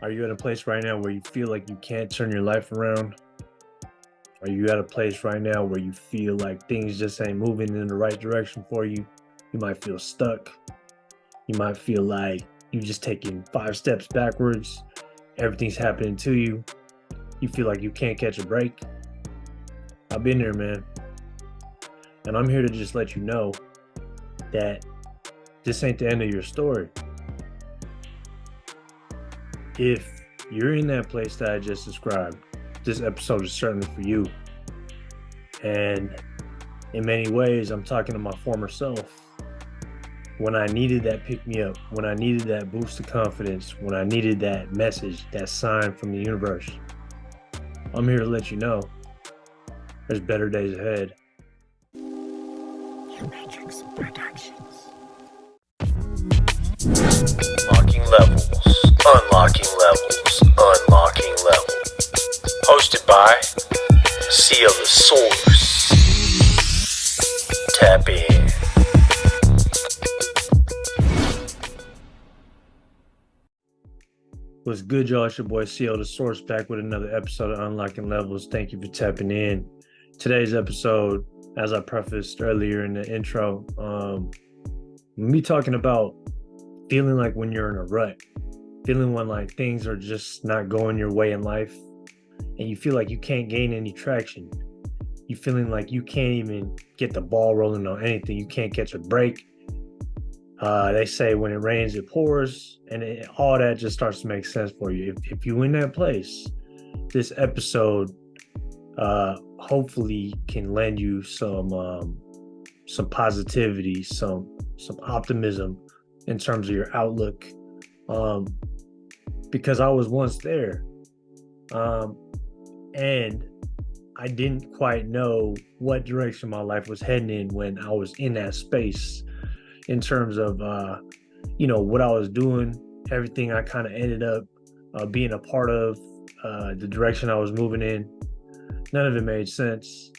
Are you at a place right now where you feel like you can't turn your life around? Are you at a place right now where you feel like things just ain't moving in the right direction for you? You might feel stuck. You might feel like you just taking 5 steps backwards. Everything's happening to you. You feel like you can't catch a break. I've been there, man. And I'm here to just let you know that this ain't the end of your story. If you're in that place that I just described, this episode is certainly for you. And in many ways, I'm talking to my former self. When I needed that pick me up, when I needed that boost of confidence, when I needed that message, that sign from the universe, I'm here to let you know there's better days ahead. Matrix Productions. Unlocking levels, unlocking levels, unlocking levels. Hosted by Seal the Source. Tap in. What's good, y'all? It's your boy Seal the Source back with another episode of Unlocking Levels. Thank you for tapping in. Today's episode, as I prefaced earlier in the intro, me talking about feeling like when you're in a rut, feeling when like things are just not going your way in life, and you feel like you can't gain any traction. You feeling like you can't even get the ball rolling on anything. You can't catch a break. They say when it rains, it pours, and all that just starts to make sense for you. If you're in that place, this episode hopefully can lend you some positivity, some optimism in terms of your outlook, because I was once there, and I didn't quite know what direction my life was heading in when I was in that space. In terms of, what I was doing, everything I kind of ended up being a part of, the direction I was moving in, none of it made sense.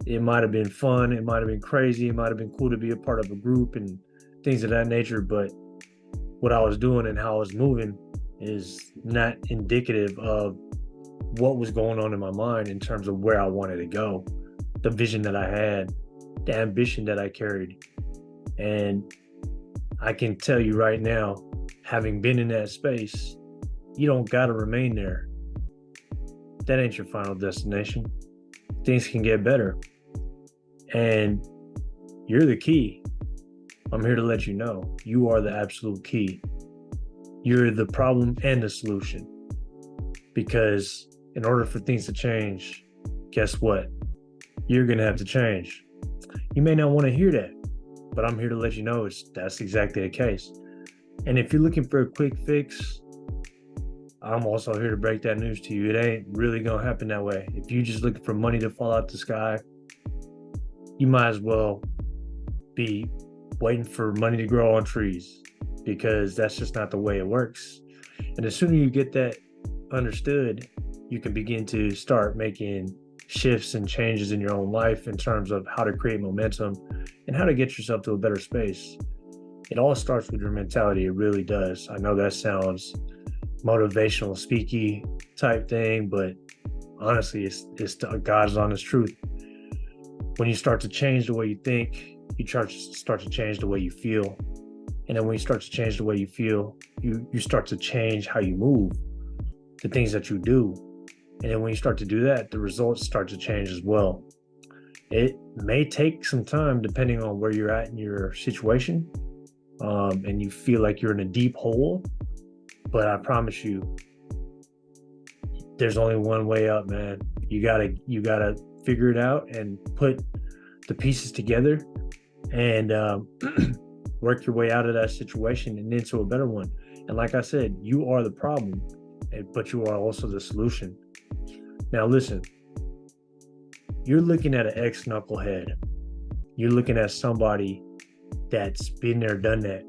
It might have been fun. It might have been crazy. It might have been cool to be a part of a group and things of that nature. But what I was doing and how I was moving is not indicative of what was going on in my mind in terms of where I wanted to go, the vision that I had, the ambition that I carried. And I can tell you right now, having been in that space, you don't got to remain there. That ain't your final destination. Things can get better. And you're the key. I'm here to let you know you are the absolute key. You're the problem and the solution. Because in order for things to change, guess what? You're going to have to change. You may not want to hear that, but I'm here to let you know that's exactly the case. And if you're looking for a quick fix, I'm also here to break that news to you. It ain't really going to happen that way. If you're just looking for money to fall out the sky, you might as well be waiting for money to grow on trees, because that's just not the way it works. And the sooner you get that understood, you can begin to start making shifts and changes in your own life in terms of how to create momentum and how to get yourself to a better space. It all starts with your mentality. It really does. I know that sounds motivational, speaky type thing, but honestly, it's the God's honest truth. When you start to change the way you think, you start to change the way you feel. And then when you start to change the way you feel, you start to change how you move, the things that you do. And then when you start to do that, the results start to change as well. It may take some time depending on where you're at in your situation, and you feel like you're in a deep hole, but I promise you, there's only one way up, man. You gotta figure it out and put the pieces together and work your way out of that situation and into a better one. And like I said, you are the problem, but you are also the solution. Now listen, you're looking at an ex-knucklehead. You're looking at somebody that's been there, done that.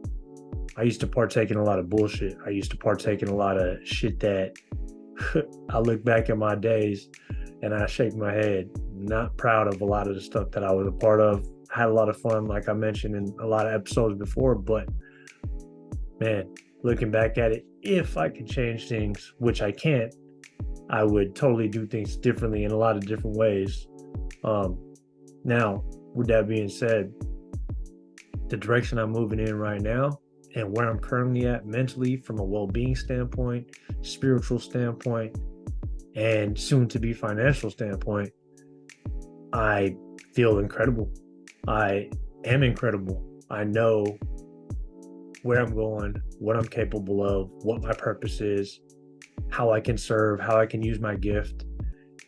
I used to partake in a lot of bullshit. I used to partake in a lot of shit that I look back at my days and I shake my head. Not proud of a lot of the stuff that I was a part of. I had a lot of fun, like I mentioned in a lot of episodes before, but man, looking back at it, if I could change things, which I can't, I would totally do things differently in a lot of different ways. Um, Now, with that being said, the direction I'm moving in right now and where I'm currently at mentally from a well-being standpoint, spiritual standpoint, and soon to be financial standpoint, I feel incredible. I am incredible. I know where I'm going, what I'm capable of, what my purpose is, how I can serve, how I can use my gift.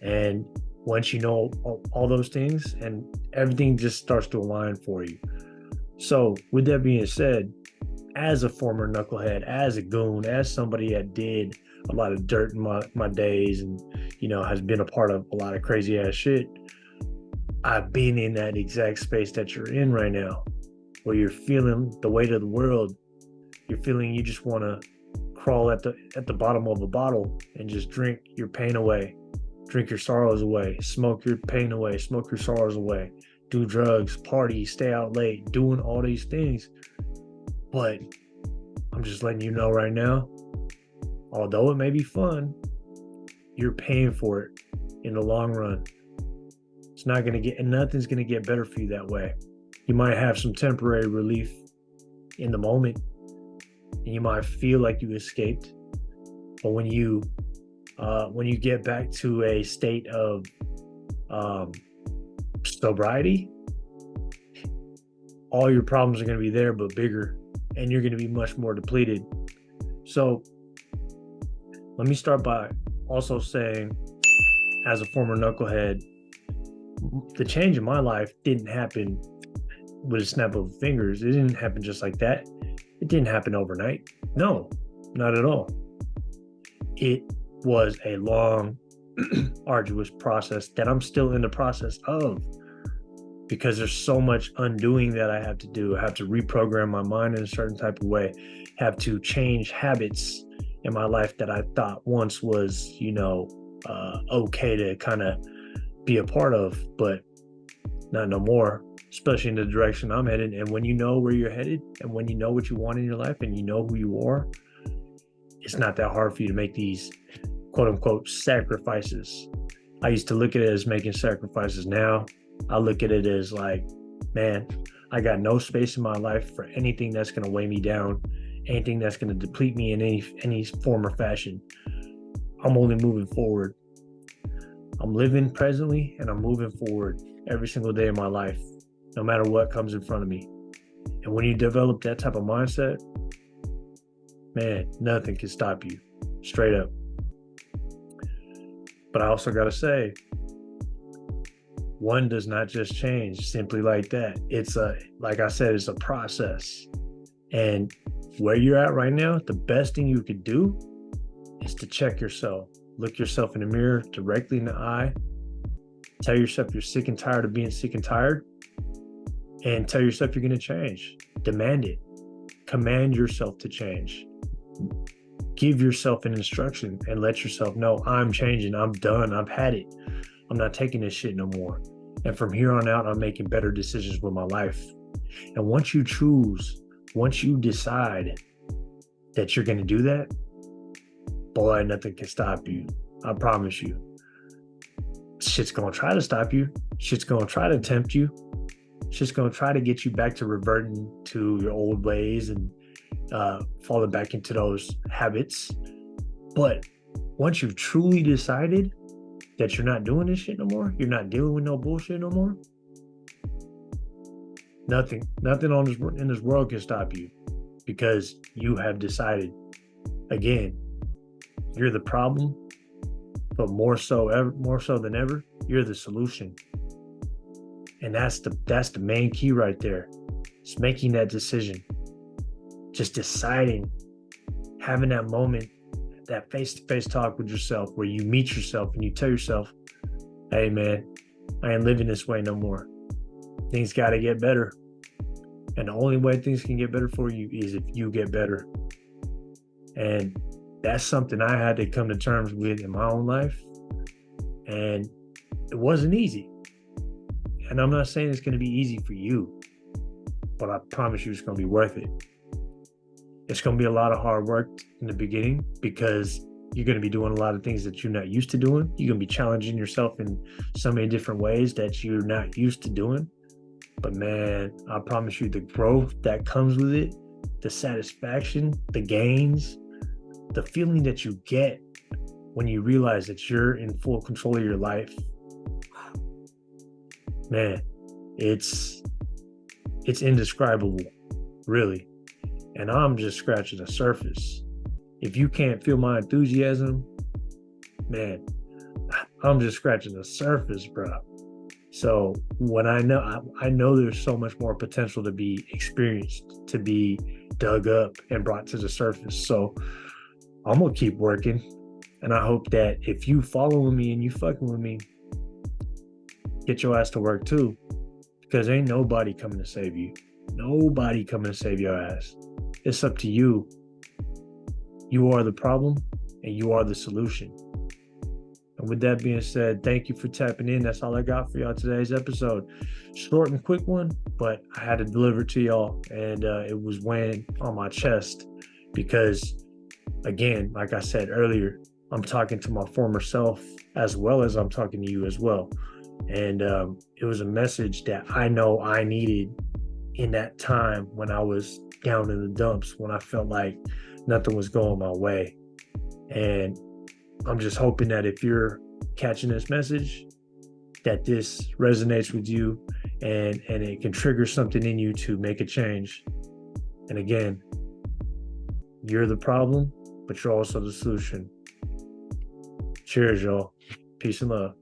And once you know all those things, and everything just starts to align for you. So, with that being said, as a former knucklehead, as a goon, as somebody that did a lot of dirt in my days and, has been a part of a lot of crazy ass shit, I've been in that exact space that you're in right now, where you're feeling the weight of the world. You're feeling you just want to crawl at the bottom of a bottle and just drink your pain away, drink your sorrows away, smoke your pain away, smoke your sorrows away, do drugs, party, stay out late, doing all these things. But I'm just letting you know right now, although it may be fun, you're paying for it in the long run. It's not going to get, and nothing's going to get better for you that way. You might have some temporary relief in the moment, and you might feel like you escaped. But when you get back to a state of sobriety, all your problems are going to be there but bigger, and you're going to be much more depleted. So let me start by also saying, as a former knucklehead, the change in my life didn't happen with a snap of fingers. It didn't happen just like that. It didn't happen overnight. No, not at all. It was a long, arduous process that I'm still in the process of, because there's so much undoing that I have to do. I have to reprogram my mind in a certain type of way, have to change habits in my life that I thought once was, okay to kind of be a part of, but not no more, especially in the direction I'm headed. And when you know where you're headed, and when you know what you want in your life, and you know who you are, it's not that hard for you to make these quote unquote sacrifices. I used to look at it as making sacrifices. Now I look at it as like, man, I got no space in my life for anything that's going to weigh me down, anything that's going to deplete me in any form or fashion. I'm only moving forward. I'm living presently, and I'm moving forward every single day of my life, no matter what comes in front of me. And when you develop that type of mindset, man, nothing can stop you, straight up. But I also got to say, one does not just change simply like that. Like I said, it's a process. And where you're at right now, the best thing you could do is to check yourself. Look yourself in the mirror directly in the eye. Tell yourself you're sick and tired of being sick and tired. And tell yourself you're going to change. Demand it. Command yourself to change. Give yourself an instruction and let yourself know, I'm changing. I'm done. I've had it. I'm not taking this shit no more. And from here on out, I'm making better decisions with my life. And once you decide that you're going to do that, boy, nothing can stop you. I promise you. Shit's going to try to stop you. Shit's going to try to tempt you. Shit's going to try to get you back to reverting to your old ways and falling back into those habits. But once you've truly decided that you're not doing this shit no more, you're not dealing with no bullshit no more, nothing in this world can stop you, because you have decided. Again, you're the problem, but more so than ever, you're the solution. And that's the main key right there. It's making that decision. Just deciding, having that moment, that face-to-face talk with yourself where you meet yourself and you tell yourself, hey man, I ain't living this way no more. Things got to get better. And the only way things can get better for you is if you get better. And that's something I had to come to terms with in my own life. And it wasn't easy. And I'm not saying it's going to be easy for you, but I promise you it's going to be worth it. It's going to be a lot of hard work in the beginning because you're going to be doing a lot of things that you're not used to doing. You're going to be challenging yourself in so many different ways that you're not used to doing. But man, I promise you, the growth that comes with it, the satisfaction, the gains, the feeling that you get when you realize that you're in full control of your life, man, it's indescribable, really. And I'm just scratching the surface. If you can't feel my enthusiasm, man, I'm just scratching the surface, bro. So when I know there's so much more potential to be experienced, to be dug up and brought to the surface. So I'm gonna keep working. And I hope that if you following me and you fucking with me, get your ass to work too. Because ain't nobody coming to save you. Nobody coming to save your ass. It's up to you. You are the problem and you are the solution. And with that being said, thank you for tapping in. That's all I got for y'all today's episode. Short and quick one, but I had to deliver it to y'all. And it was weighing on my chest because, again, like I said earlier, I'm talking to my former self as well as I'm talking to you as well. And it was a message that I know I needed in that time when I was down in the dumps, when I felt like nothing was going my way. And I'm just hoping that if you're catching this message, that this resonates with you and it can trigger something in you to make a change. And again, you're the problem, but you're also the solution. Cheers, y'all. Peace and love.